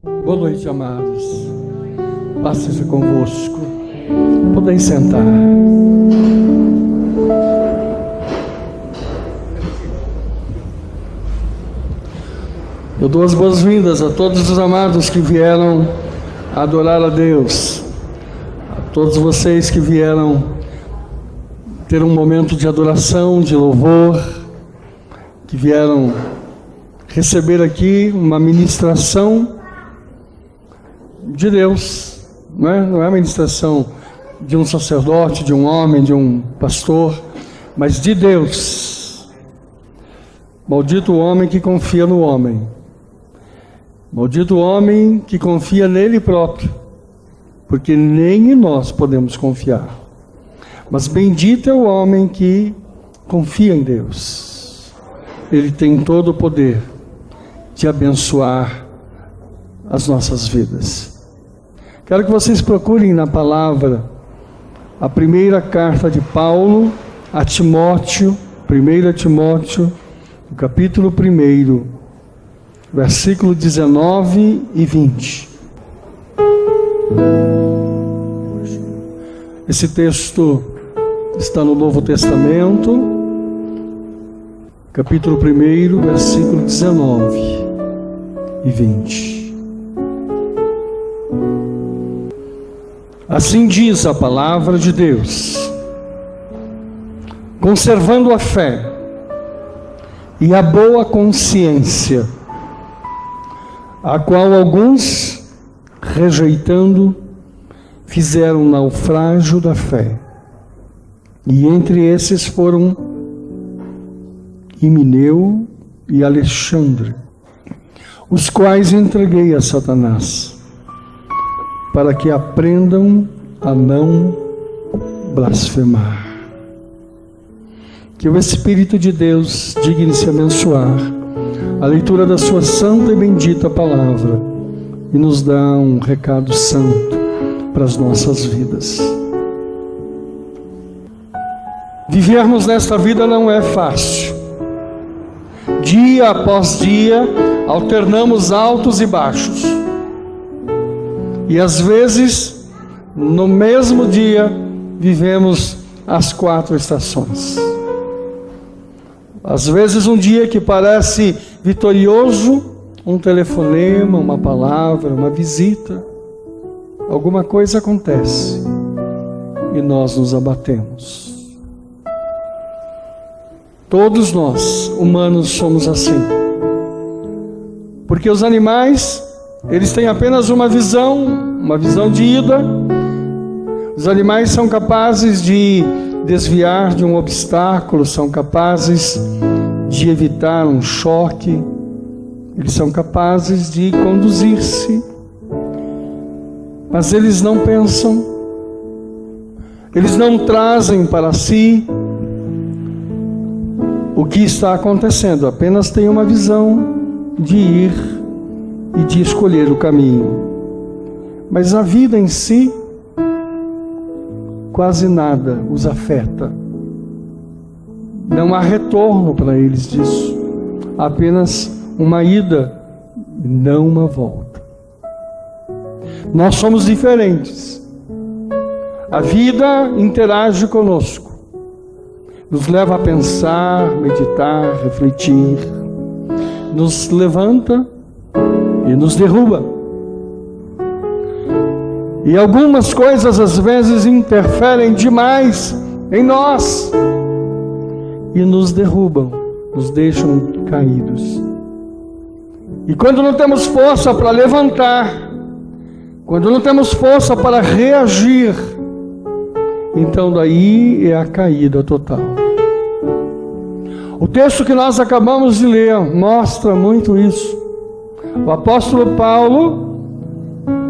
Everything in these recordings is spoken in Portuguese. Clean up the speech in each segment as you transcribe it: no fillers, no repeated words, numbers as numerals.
Boa noite, amados. Paz seja convosco. Podem sentar. Eu dou as boas-vindas a todos os amados que vieram adorar a Deus, a todos vocês que vieram ter um momento de adoração, de louvor, que vieram receber aqui uma ministração de Deus, não é a ministração de um sacerdote, de um homem, de um pastor, mas de Deus. Maldito o homem que confia no homem, maldito o homem que confia nele próprio, porque nem em nós podemos confiar, mas bendito é o homem que confia em Deus. Ele tem todo o poder de abençoar as nossas vidas. Quero que vocês procurem na palavra a primeira carta de Paulo a Timóteo, 1 Timóteo, no capítulo 1, versículo 19 e 20. Esse texto está no Novo Testamento, capítulo 1, versículo 19 e 20. Assim diz a palavra de Deus: conservando a fé e a boa consciência, a qual alguns, rejeitando, fizeram naufrágio da fé, e entre esses foram Himeneu e Alexandre, os quais entreguei a Satanás, para que aprendam a não blasfemar. Que o Espírito de Deus digne-se abençoar a leitura da sua santa e bendita palavra e nos dá um recado santo para as nossas vidas. Vivermos nesta vida não é fácil. Dia após dia, alternamos altos e baixos. E às vezes, no mesmo dia, vivemos as 4 estações. Às vezes um dia que parece vitorioso, um telefonema, uma palavra, uma visita, alguma coisa acontece e nós nos abatemos. Todos nós, humanos, somos assim. Porque os animais, eles têm apenas uma visão de ida. Os animais são capazes de desviar de um obstáculo, são capazes de evitar um choque, eles são capazes de conduzir-se, mas eles não pensam, eles não trazem para si o que está acontecendo, apenas têm uma visão de ir e de escolher o caminho. Mas a vida em si, quase nada os afeta. Não há retorno para eles disso. Apenas uma ida e não uma volta. Nós somos diferentes. A vida interage conosco. Nos leva a pensar, meditar, refletir. Nos levanta e nos derruba. E algumas coisas às vezes interferem demais em nós e nos derrubam, nos deixam caídos. E quando não temos força para levantar, quando não temos força para reagir, então daí é a caída total. O texto que nós acabamos de ler mostra muito isso. O apóstolo Paulo,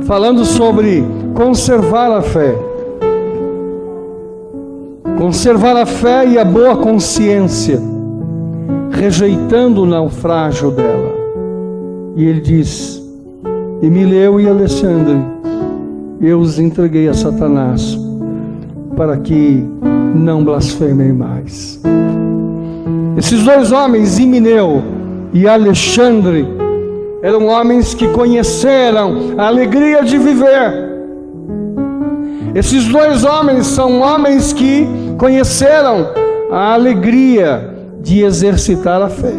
falando sobre conservar a fé. Conservar a fé e a boa consciência, rejeitando o naufrágio dela. E ele diz: Himeneu e Alexandre, eu os entreguei a Satanás, para que não blasfemem mais. Esses dois homens, Himeneu e Alexandre, eram homens que conheceram a alegria de viver. Esses dois homens são homens que conheceram a alegria de exercitar a fé.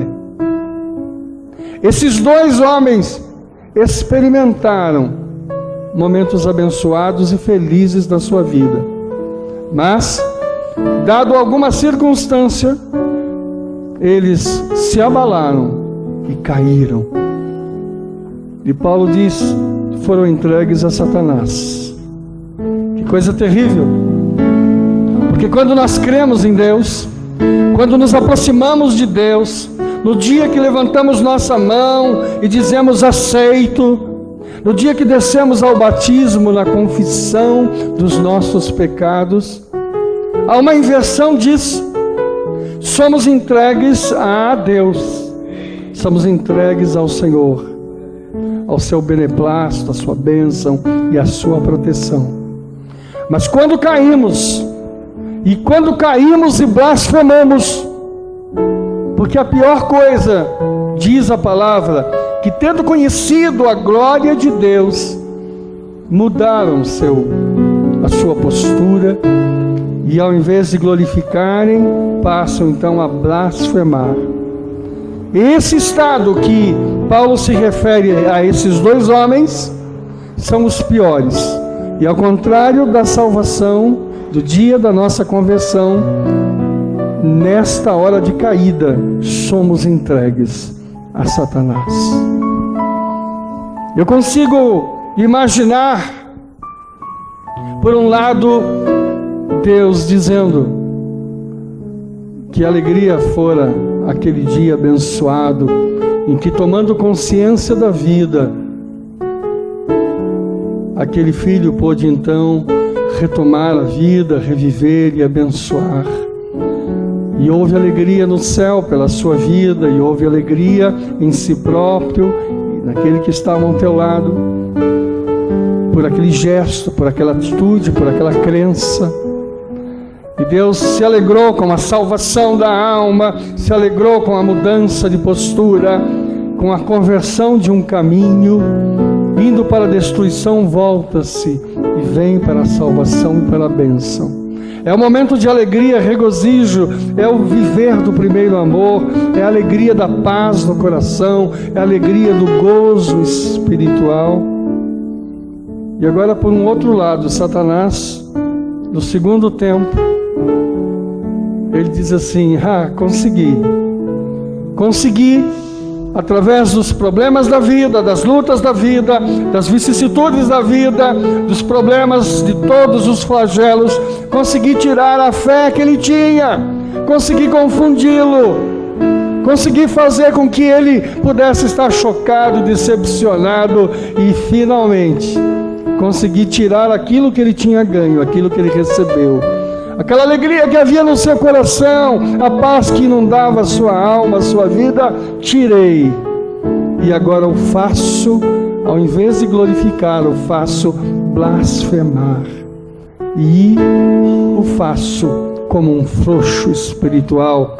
Esses dois homens experimentaram momentos abençoados e felizes da sua vida. Mas, dado alguma circunstância, eles se abalaram e caíram. E Paulo diz que foram entregues a Satanás. Que coisa terrível! Porque quando nós cremos em Deus, quando nos aproximamos de Deus, no dia que levantamos nossa mão e dizemos aceito, no dia que descemos ao batismo na confissão dos nossos pecados, há uma inversão disso. Somos entregues a Deus, somos entregues ao Senhor, ao seu beneplácito, a sua bênção e a sua proteção. Mas quando caímos e blasfemamos, porque a pior coisa, diz a palavra, que tendo conhecido a glória de Deus, mudaram a sua postura, e ao invés de glorificarem, passam então a blasfemar. Esse estado que Paulo se refere a esses dois homens, são os piores. E ao contrário da salvação, do dia da nossa conversão, nesta hora de caída, somos entregues a Satanás. Eu consigo imaginar, por um lado, Deus dizendo que a alegria fora aquele dia abençoado, em que, tomando consciência da vida, aquele filho pôde então retomar a vida, reviver e abençoar. E houve alegria no céu pela sua vida, e houve alegria em si próprio, e naquele que estava ao teu lado, por aquele gesto, por aquela atitude, por aquela crença. E Deus se alegrou com a salvação da alma, se alegrou com a mudança de postura, com a conversão de um caminho, indo para a destruição, volta-se e vem para a salvação e para a bênção. É um momento de alegria, regozijo, é o viver do primeiro amor, é a alegria da paz no coração, é a alegria do gozo espiritual. E agora, por um outro lado, Satanás, no segundo tempo, ele diz assim: consegui, através dos problemas da vida, das lutas da vida, das vicissitudes da vida, dos problemas de todos os flagelos, consegui tirar a fé que ele tinha, consegui confundi-lo, consegui fazer com que ele pudesse estar chocado, decepcionado, e finalmente consegui tirar aquilo que ele tinha ganho, aquilo que ele recebeu. Aquela alegria que havia no seu coração, a paz que inundava a sua alma, a sua vida, tirei. E agora o faço, ao invés de glorificar, o faço blasfemar. E o faço como um frouxo espiritual,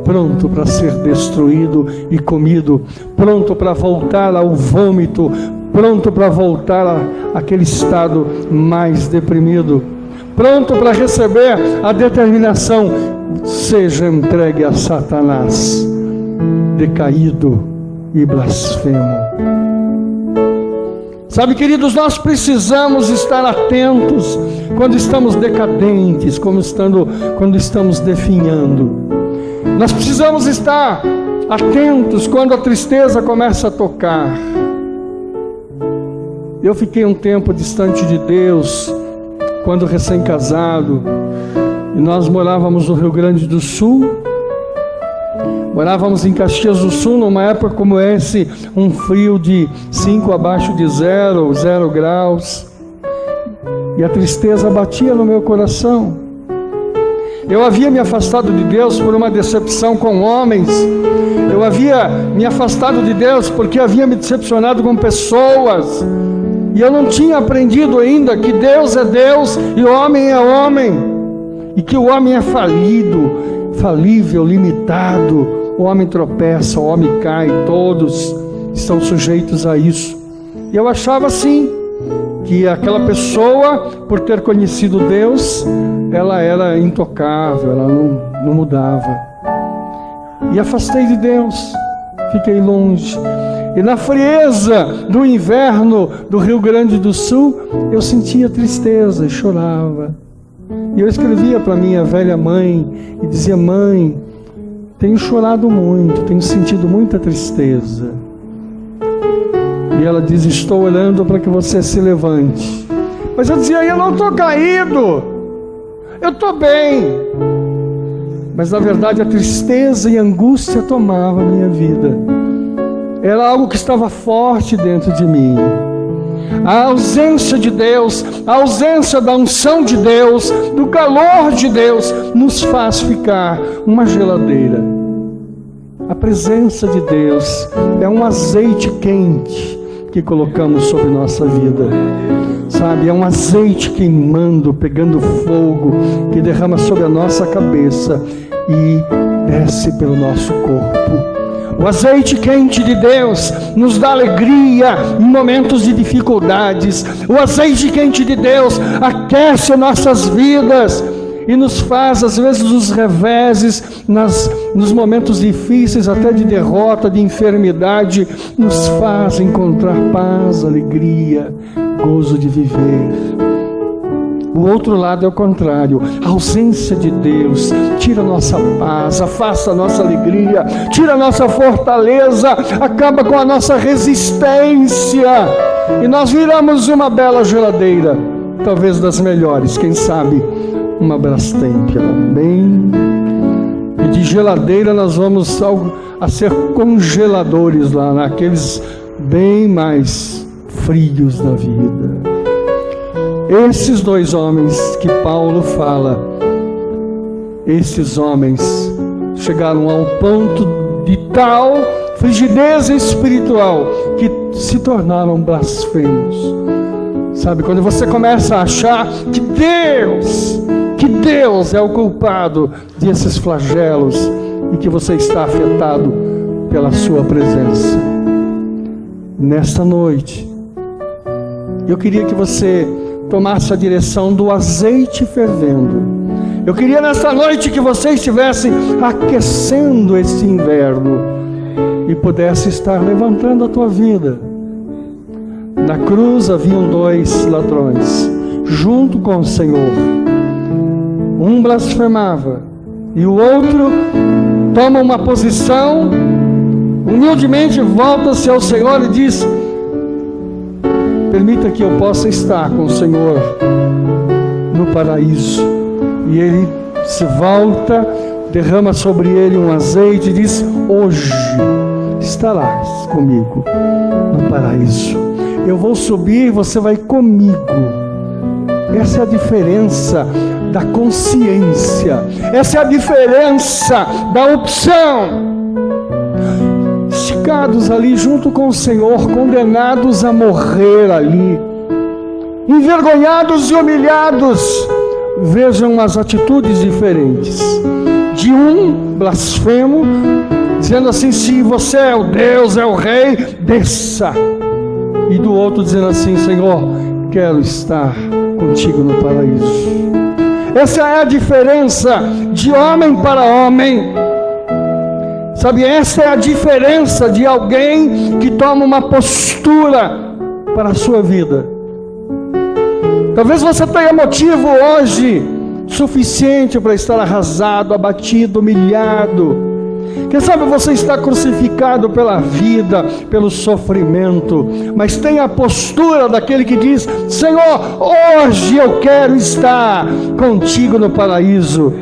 pronto para ser destruído e comido, pronto para voltar ao vômito, pronto para voltar àquele estado mais deprimido, pronto para receber a determinação: seja entregue a Satanás, decaído e blasfemo. Sabe, queridos, nós precisamos estar atentos quando estamos decadentes, quando estamos definhando. Nós precisamos estar atentos quando a tristeza começa a tocar. Eu fiquei um tempo distante de Deus, quando recém-casado, e nós morávamos no Rio Grande do Sul, morávamos em Caxias do Sul, numa época como esse, um frio de 5 abaixo de 0 graus, e a tristeza batia no meu coração. Eu havia me afastado de Deus por uma decepção com homens, eu havia me afastado de Deus porque havia me decepcionado com pessoas, e eu não tinha aprendido ainda que Deus é Deus e o homem é homem, e que o homem é falível, limitado. O homem tropeça, o homem cai, todos estão sujeitos a isso. E eu achava assim, que aquela pessoa, por ter conhecido Deus, ela era intocável, ela não mudava. E afastei de Deus, fiquei longe. E na frieza do inverno do Rio Grande do Sul, eu sentia tristeza e chorava. E eu escrevia para minha velha mãe e dizia: mãe, tenho chorado muito, tenho sentido muita tristeza. E ela diz: estou orando para que você se levante. Mas eu dizia: eu não estou caído, eu estou bem. Mas na verdade a tristeza e a angústia tomavam a minha vida. Era algo que estava forte dentro de mim. A ausência de Deus, a ausência da unção de Deus, do calor de Deus, nos faz ficar uma geladeira. A presença de Deus é um azeite quente que colocamos sobre nossa vida. Sabe, é um azeite queimando, pegando fogo, que derrama sobre a nossa cabeça e desce pelo nosso corpo. O azeite quente de Deus nos dá alegria em momentos de dificuldades. O azeite quente de Deus aquece nossas vidas e nos faz, às vezes, os reveses, nos momentos difíceis, até de derrota, de enfermidade, nos faz encontrar paz, alegria, gozo de viver. O outro lado é o contrário. A ausência de Deus tira a nossa paz, afasta a nossa alegria, tira a nossa fortaleza, acaba com a nossa resistência, e nós viramos uma bela geladeira, talvez das melhores, quem sabe uma Brastemp, bem. E de geladeira nós vamos a ser congeladores lá, naqueles bem mais frios da vida. Esses dois homens que Paulo fala, esses homens chegaram ao ponto de tal frigidez espiritual que se tornaram blasfemos. Sabe, quando você começa a achar que Deus é o culpado desses flagelos e que você está afetado pela sua presença. Nesta noite, eu queria que você tomasse a direção do azeite fervendo. Eu queria nessa noite que você estivesse aquecendo esse inverno e pudesse estar levantando a tua vida. Na cruz haviam dois ladrões, junto com o Senhor. Um blasfemava e o outro toma uma posição, humildemente volta-se ao Senhor e diz: permita que eu possa estar com o Senhor no paraíso. E ele se volta, derrama sobre ele um azeite e diz: hoje estarás comigo no paraíso. Eu vou subir e você vai comigo. Essa é a diferença da consciência. Essa é a diferença da opção. Esticados ali junto com o Senhor, condenados a morrer ali, envergonhados e humilhados. Vejam as atitudes diferentes. De um blasfemo, dizendo assim: se você é o Deus, é o Rei, desça. E do outro dizendo assim: Senhor, quero estar contigo no paraíso. Essa é a diferença de homem para homem. Sabe, essa é a diferença de alguém que toma uma postura para a sua vida. Talvez você tenha motivo hoje suficiente para estar arrasado, abatido, humilhado. Quem sabe você está crucificado pela vida, pelo sofrimento, mas tem a postura daquele que diz: Senhor, hoje eu quero estar contigo no paraíso.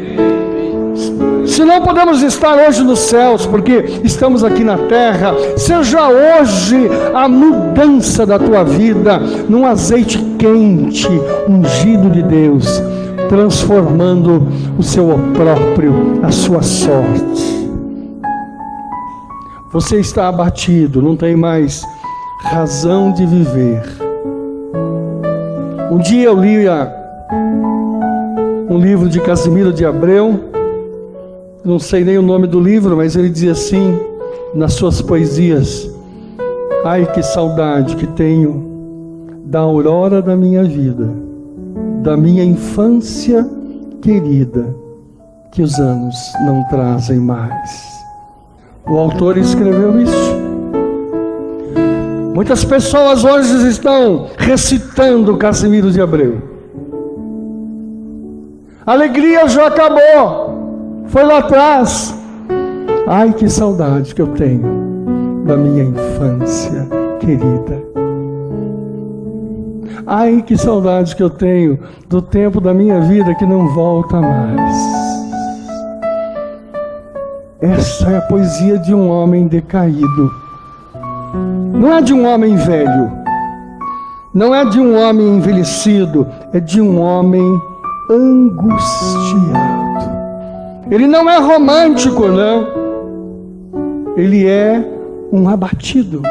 Se não podemos estar hoje nos céus, porque estamos aqui na terra, seja hoje a mudança da tua vida num azeite quente, ungido de Deus, transformando o seu opróprio, a sua sorte. Você está abatido, não tem mais razão de viver. Um dia eu li um livro de Casimiro de Abreu, não sei nem o nome do livro, mas ele dizia assim, nas suas poesias: Ai, que saudade que tenho da aurora da minha vida, da minha infância querida, que os anos não trazem mais. O autor escreveu isso. Muitas pessoas hoje estão recitando Casimiro de Abreu. A alegria já acabou, foi lá atrás. Ai, que saudade que eu tenho da minha infância querida. Ai, que saudade que eu tenho do tempo da minha vida que não volta mais. Essa é a poesia de um homem decaído. Não é de um homem velho, não é de um homem envelhecido, é de um homem angustiado. Ele não é romântico, não. Ele é um abatido.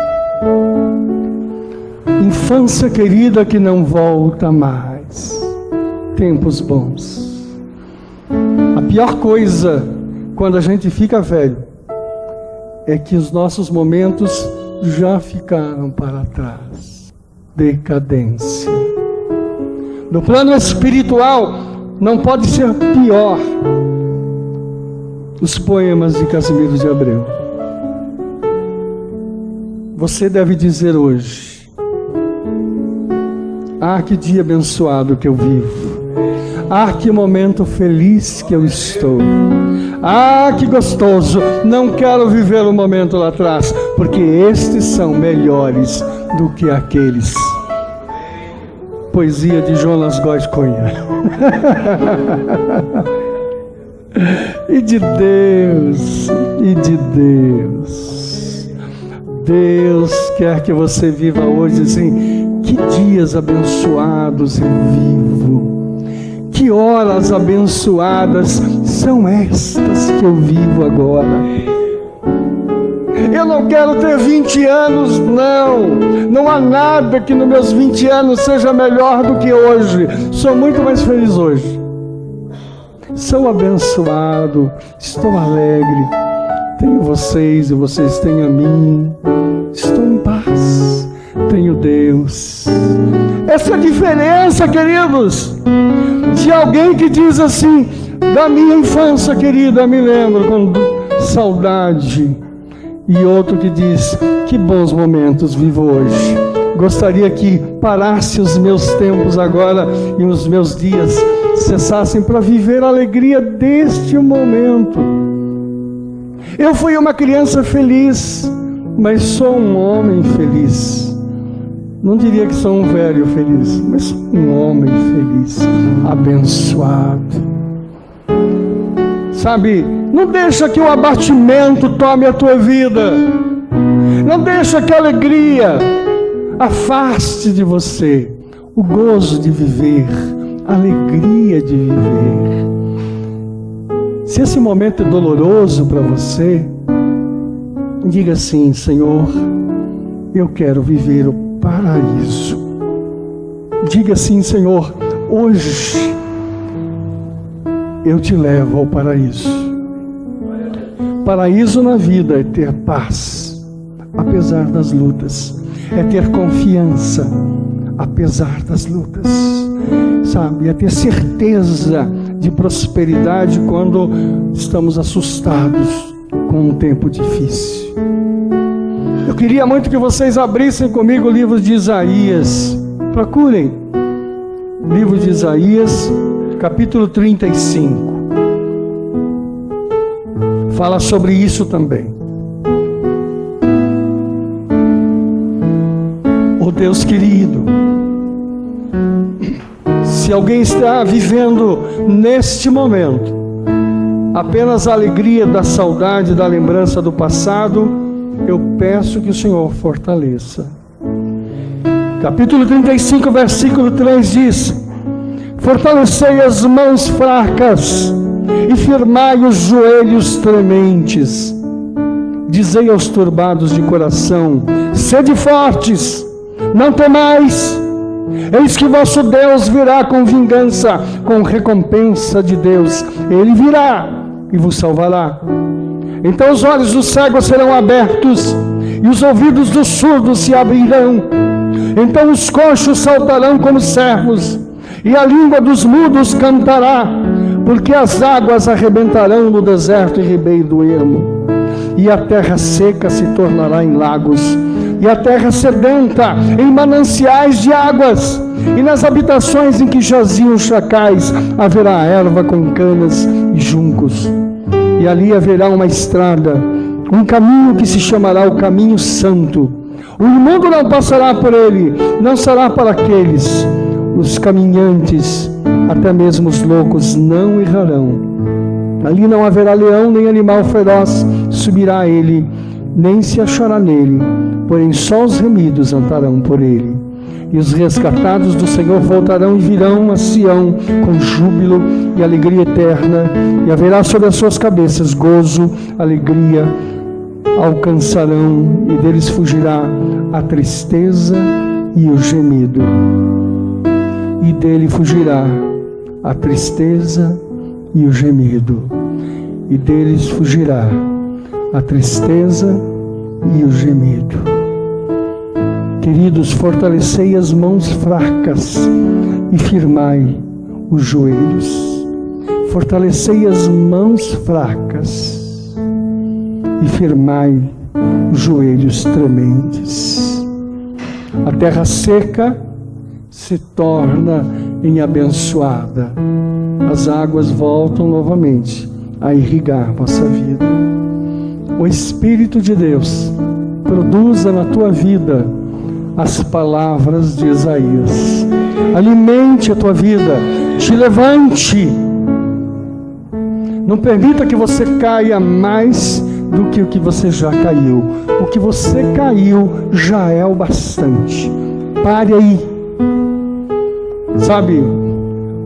Infância querida que não volta mais. Tempos bons. A pior coisa quando a gente fica velho é que os nossos momentos já ficaram para trás. Decadência. No plano espiritual, não pode ser pior os poemas de Casimiro de Abreu. Você deve dizer hoje: ah, que dia abençoado que eu vivo. Ah, que momento feliz que eu estou. Ah, que gostoso. Não quero viver o momento lá atrás, porque estes são melhores do que aqueles. Poesia de Jonas Góes Cunha. E de Deus, e de Deus. Deus quer que você viva hoje assim. Que dias abençoados eu vivo. Que horas abençoadas são estas que eu vivo agora. Eu não quero ter 20 anos, não. Não há nada que nos meus 20 anos seja melhor do que hoje. Sou muito mais feliz hoje. Sou abençoado, estou alegre. Tenho vocês e vocês têm a mim. Estou em paz. Tenho Deus. Essa é a diferença, queridos, de alguém que diz assim: da minha infância querida me lembro com saudade, e outro que diz: que bons momentos vivo hoje. Gostaria que parasse os meus tempos agora e os meus dias cessassem para viver a alegria deste momento. Eu fui uma criança feliz, mas sou um homem feliz. Não diria que sou um velho feliz, mas sou um homem feliz, abençoado. Sabe, não deixa que o abatimento tome a tua vida. Não deixa que a alegria afaste de você o gozo de viver, a alegria de viver. Se esse momento é doloroso para você, diga assim: Senhor, eu quero viver o paraíso. Diga assim: Senhor, hoje eu te levo ao paraíso. Paraíso na vida é ter paz, apesar das lutas. É ter confiança, apesar das lutas. Sabe, é ter certeza de prosperidade quando estamos assustados com um tempo difícil. Eu queria muito que vocês abrissem comigo o livro de Isaías. Procurem. Livro de Isaías, capítulo 35. Fala sobre isso também. Oh Deus querido, se alguém está vivendo neste momento apenas a alegria da saudade, da lembrança do passado, eu peço que o Senhor fortaleça. Capítulo 35, versículo 3 diz: fortalecei as mãos fracas e firmai os joelhos trementes. Dizei aos turbados de coração: sede fortes, não temais. Eis que vosso Deus virá com vingança, com recompensa de Deus. Ele virá e vos salvará. Então os olhos dos cegos serão abertos, e os ouvidos dos surdos se abrirão. Então os coxos saltarão como servos, e a língua dos mudos cantará, porque as águas arrebentarão no deserto e ribeiro do ermo, e a terra seca se tornará em lagos, e a terra sedenta em mananciais de águas, e nas habitações em que jaziam os chacais haverá erva com canas e juncos, e ali haverá uma estrada, um caminho que se chamará o caminho santo. O imundo não passará por ele, não será para aqueles. Os caminhantes, até mesmo os loucos, não errarão. Ali não haverá leão nem animal feroz subirá a ele, nem se achará nele, porém só os remidos andarão por ele. E os resgatados do Senhor voltarão e virão a Sião com júbilo e alegria eterna, e haverá sobre as suas cabeças gozo, alegria, alcançarão, e deles fugirá a tristeza e o gemido. E dele fugirá a tristeza e o gemido. E deles fugirá a tristeza e o gemido. Queridos, fortalecei as mãos fracas e firmai os joelhos. Fortalecei as mãos fracas e firmai os joelhos trementes. A terra seca se torna em abençoada. As águas voltam novamente a irrigar a vossa vida. O Espírito de Deus produza na tua vida as palavras de Isaías. Alimente a tua vida, te levante. Não permita que você caia mais do que o que você já caiu. O que você caiu já é o bastante. Pare aí. Sabe,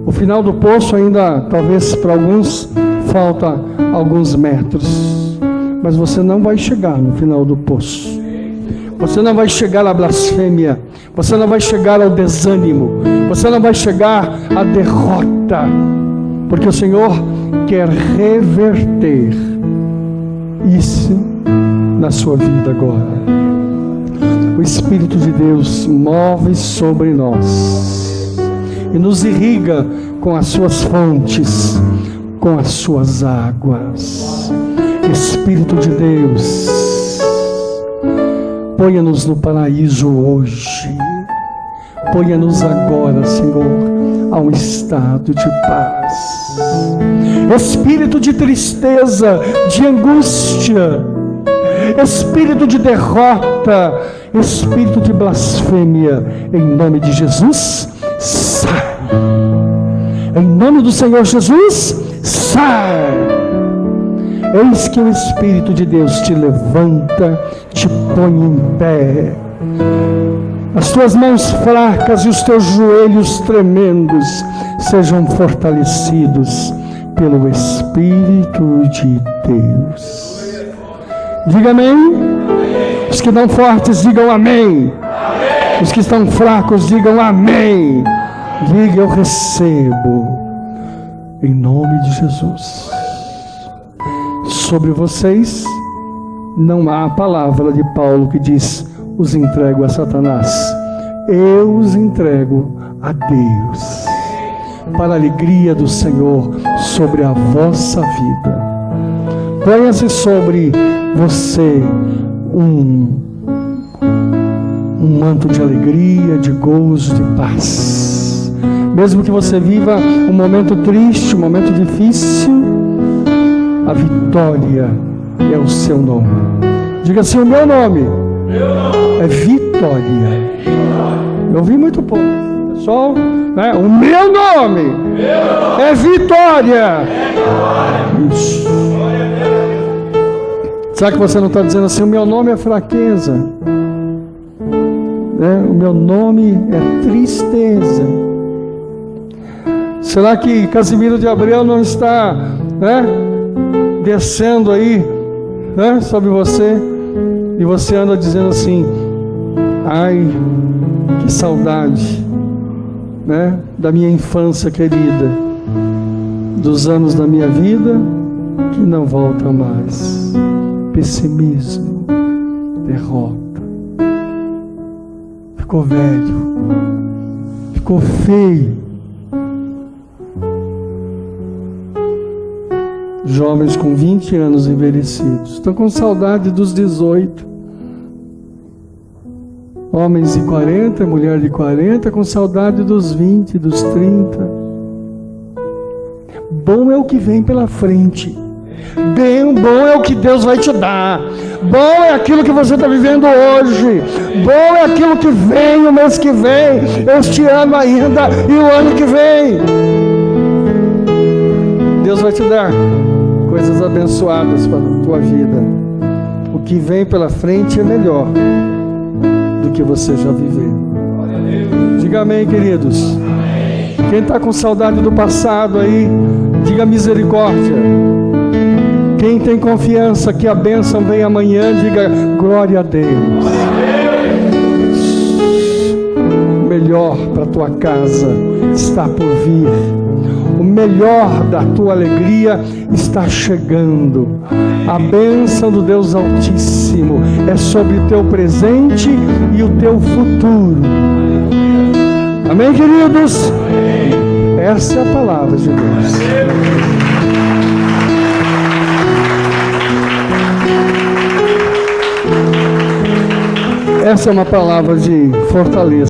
o final do poço ainda, talvez para alguns, falta alguns metros. Mas você não vai chegar no final do poço. Você não vai chegar à blasfêmia. Você não vai chegar ao desânimo. Você não vai chegar à derrota. Porque o Senhor quer reverter isso na sua vida agora. O Espírito de Deus move sobre nós e nos irriga com as suas fontes, com as suas águas. Espírito de Deus, ponha-nos no paraíso hoje. Ponha-nos agora, Senhor, a um estado de paz. Espírito de tristeza, de angústia, espírito de derrota, espírito de blasfêmia, em nome de Jesus, sai. Em nome do Senhor Jesus, sai. Eis que o Espírito de Deus te levanta, te põe em pé. As tuas mãos fracas e os teus joelhos tremendos sejam fortalecidos pelo Espírito de Deus. Diga amém. Os que estão fortes, digam amém. Os que estão fracos, digam amém. Diga, eu recebo. Em nome de Jesus. Sobre vocês não há a palavra de Paulo que diz: os entrego a Satanás. Eu os entrego a Deus, para a alegria do Senhor sobre a vossa vida. Ponha-se sobre você um manto de alegria, de gozo, de paz. Mesmo que você viva um momento triste, um momento difícil, a vitória é o seu nome. Diga assim: o meu nome é Vitória. Eu ouvi muito pouco, pessoal, né? O meu nome é Vitória. Isso. Será que você não está dizendo assim: o meu nome é fraqueza, né? O meu nome é tristeza? Será que Casimiro de Abreu não está, né, descendo aí, né, sobre você, e você anda dizendo assim: ai, que saudade, né, da minha infância querida, dos anos da minha vida que não voltam mais. Pessimismo, derrota. Ficou velho, ficou feio. Jovens com 20 anos envelhecidos, estão com saudade dos 18. Homens de 40, mulher de 40, com saudade dos 20, dos 30. Bom é o que vem pela frente. Bom é o que Deus vai te dar. Bom é aquilo que você está vivendo hoje. Bom é aquilo que vem o mês que vem, este ano ainda e o ano que vem. Deus vai te dar coisas abençoadas para a tua vida. O que vem pela frente é melhor do que você já viveu. Diga amém, queridos. Quem está com saudade do passado aí, diga misericórdia. Quem tem confiança que a bênção vem amanhã, diga glória a Deus. O melhor para a tua casa está por vir. O melhor da tua alegria está chegando. A bênção do Deus Altíssimo é sobre o teu presente e o teu futuro. Amém, queridos? Essa é a palavra de Deus. Essa é uma palavra de fortaleza.